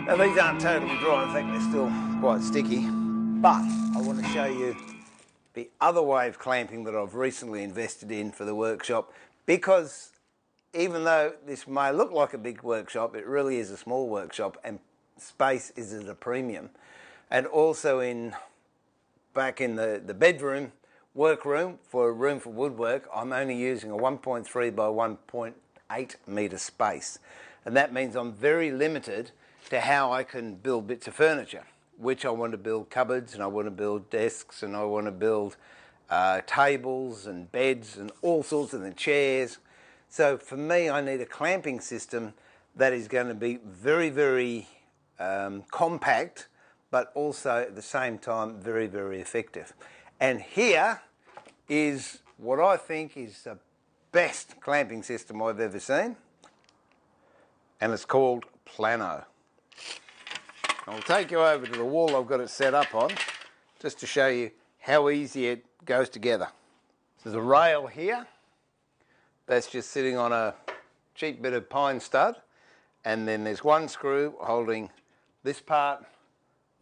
Now these aren't totally dry, in fact they're still quite sticky, but I want to show you the other way of clamping that I've recently invested in for the workshop, because even though this may look like a big workshop, it really is a small workshop and space is at a premium. And also back in the bedroom, workroom, for a room for woodwork, I'm only using a 1.3 by 1.8 metre space. And that means I'm very limited to how I can build bits of furniture, which I want to build cupboards, and I want to build desks, and I want to build tables and beds and all sorts of chairs. So for me, I need a clamping system that is going to be very, very compact, but also at the same time very, very effective. And here is what I think is the best clamping system I've ever seen, and it's called Platter. I'll take you over to the wall I've got it set up on, just to show you how easy it goes together. There's a rail here that's just sitting on a cheap bit of pine stud, and then there's one screw holding this part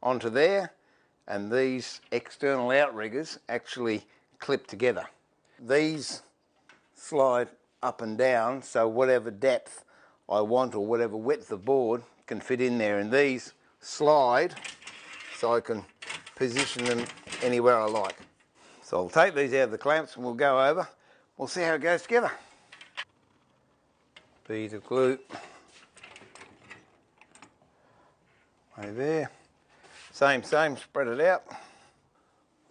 onto there, and these external outriggers actually clip together. These slide up and down, so whatever depth I want or whatever width of board can fit in there, and these slide so I can position them anywhere I like. So I'll take these out of the clamps and we'll go over. We'll see how it goes together. Bead of glue. Over there. Same, spread it out.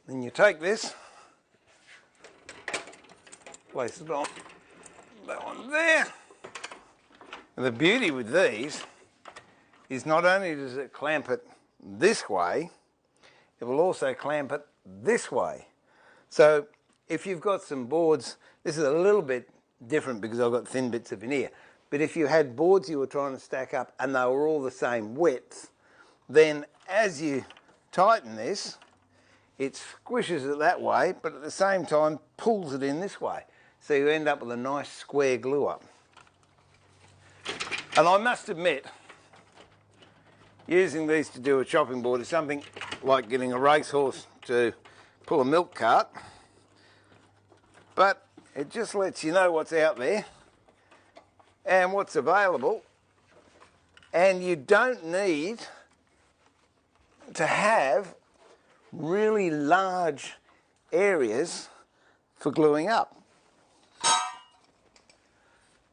Then you take this, place it on that one there. And the beauty with these is not only does it clamp it this way, it will also clamp it this way. So if you've got some boards, this is a little bit different because I've got thin bits of veneer, but if you had boards you were trying to stack up and they were all the same width, then as you tighten this, it squishes it that way, but at the same time pulls it in this way. So you end up with a nice square glue up. And I must admit, using these to do a chopping board is something like getting a racehorse to pull a milk cart, but it just lets you know what's out there and what's available, and you don't need to have really large areas for gluing up.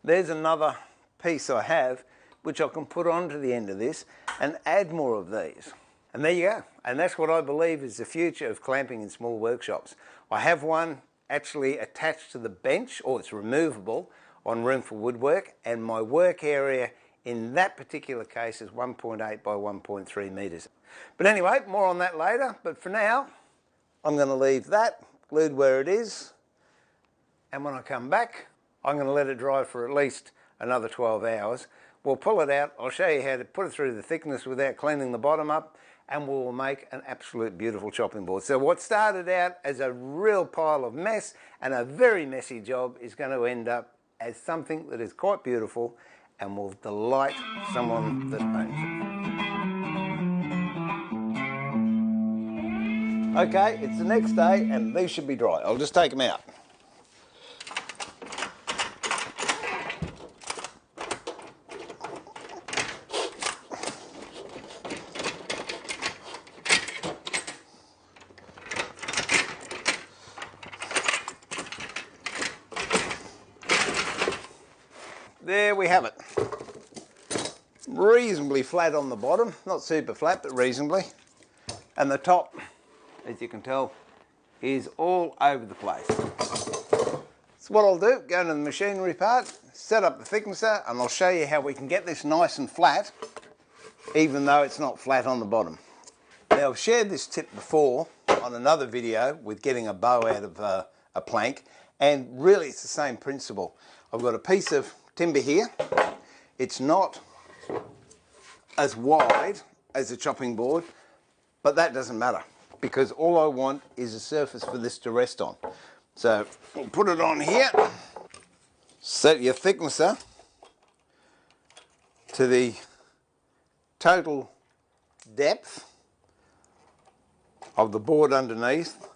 There's another piece I have which I can put onto the end of this and add more of these. And there you go. And that's what I believe is the future of clamping in small workshops. I have one actually attached to the bench, or it's removable, on Room for Woodwork, and my work area in that particular case is 1.8 by 1.3 metres. But anyway, more on that later. But for now, I'm going to leave that glued where it is, and when I come back, I'm going to let it dry for at least another 12 hours. We'll pull it out, I'll show you how to put it through the thickness without cleaning the bottom up, and we'll make an absolute beautiful chopping board. So what started out as a real pile of mess and a very messy job is going to end up as something that is quite beautiful and will delight someone that owns it. Okay, it's the next day and these should be dry. I'll just take them out. There we have it. Reasonably flat on the bottom, not super flat, but reasonably. And the top, as you can tell, is all over the place. So what I'll do, go into the machinery part, set up the thicknesser, and I'll show you how we can get this nice and flat, even though it's not flat on the bottom. Now I've shared this tip before on another video with getting a bow out of a plank, and really it's the same principle. I've got a piece of timber here. It's not as wide as a chopping board, but that doesn't matter because all I want is a surface for this to rest on. So we'll put it on here, set your thicknesser to the total depth of the board underneath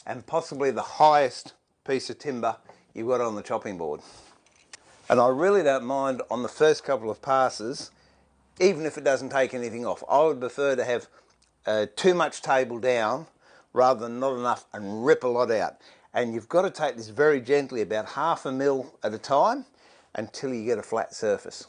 and possibly the highest piece of timber you've got on the chopping board. And I really don't mind on the first couple of passes, even if it doesn't take anything off. I would prefer to have too much table down rather than not enough and rip a lot out. And you've got to take this very gently, about 1/2 mil at a time, until you get a flat surface.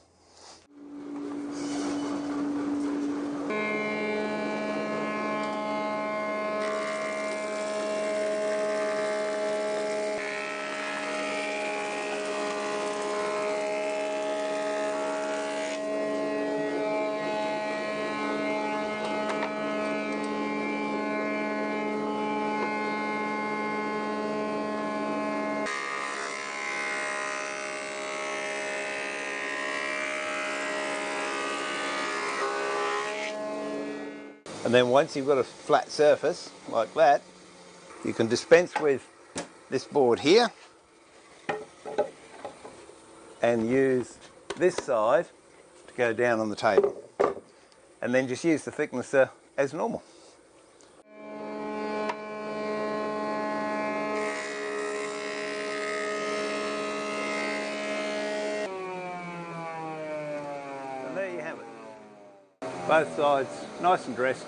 And then once you've got a flat surface like that, you can dispense with this board here and use this side to go down on the table. And then just use the thickness as normal. And there you have it. Both sides nice and dressed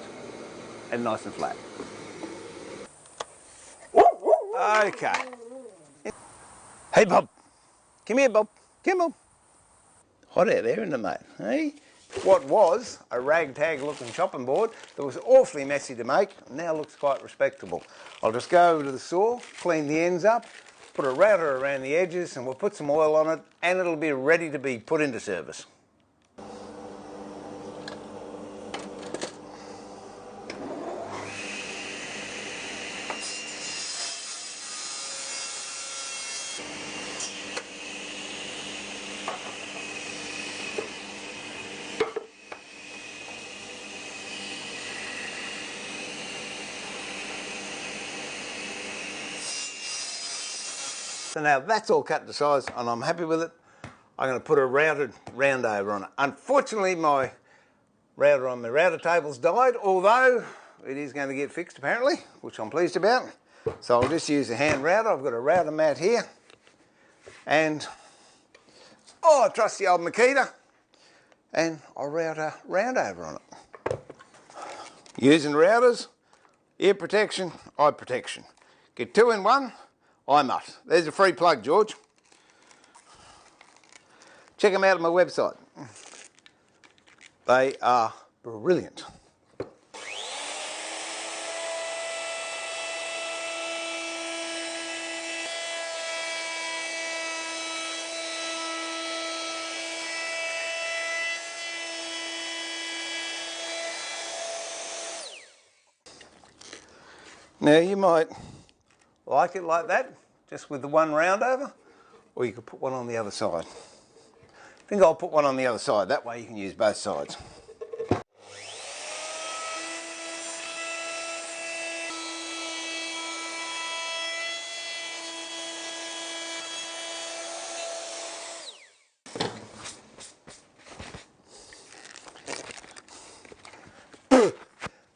and nice and flat. Okay. Hey Bob, come here Bob, come on. Hot out there, isn't it mate? Hey? What was a ragtag looking chopping board that was awfully messy to make, now looks quite respectable. I'll just go over to the saw, clean the ends up, put a router around the edges and we'll put some oil on it and it'll be ready to be put into service. So now that's all cut to size and I'm happy with it. I'm going to put a routed round over on it. Unfortunately my router on my router table's died, although it is going to get fixed apparently, which I'm pleased about. So I'll just use a hand router. I've got a router mat here and I trust the old Makita and I'll route a round over on it. Using routers, ear protection, eye protection. Get 2 in 1. I must. There's a free plug, George. Check them out on my website. They are brilliant. Now you might like it like that, just with the one round over, or you could put one on the other side. I think I'll put one on the other side, that way you can use both sides.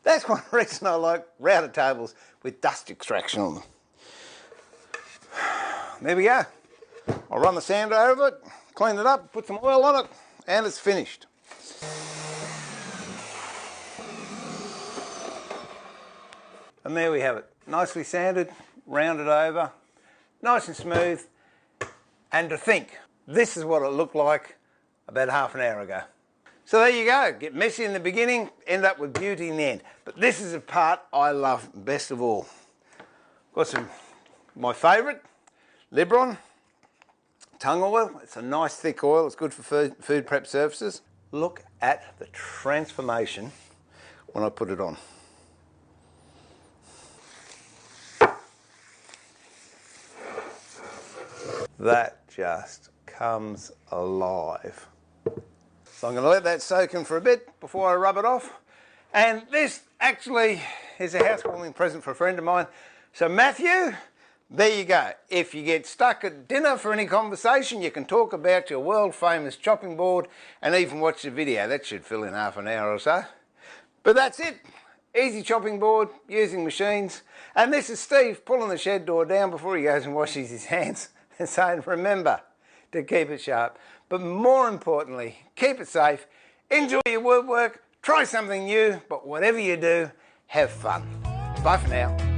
That's one reason I like router tables with dust extraction on them. There we go. I'll run the sander over it, clean it up, put some oil on it, and it's finished. And there we have it. Nicely sanded, rounded over, nice and smooth. And to think, this is what it looked like about half an hour ago. So there you go. Get messy in the beginning, end up with beauty in the end. But this is the part I love best of all. Got some, my favourite, Libron tung oil. It's a nice thick oil. It's good for food prep surfaces. Look at the transformation when I put it on. That just comes alive. So I'm going to let that soak in for a bit before I rub it off. And this actually is a housewarming present for a friend of mine. So Matthew, there you go. If you get stuck at dinner for any conversation, you can talk about your world famous chopping board and even watch the video. That should fill in half an hour or so. But that's it. Easy chopping board, using machines. And this is Steve pulling the shed door down before he goes and washes his hands and saying, remember to keep it sharp. But more importantly, keep it safe. Enjoy your woodwork. Try something new. But whatever you do, have fun. Bye for now.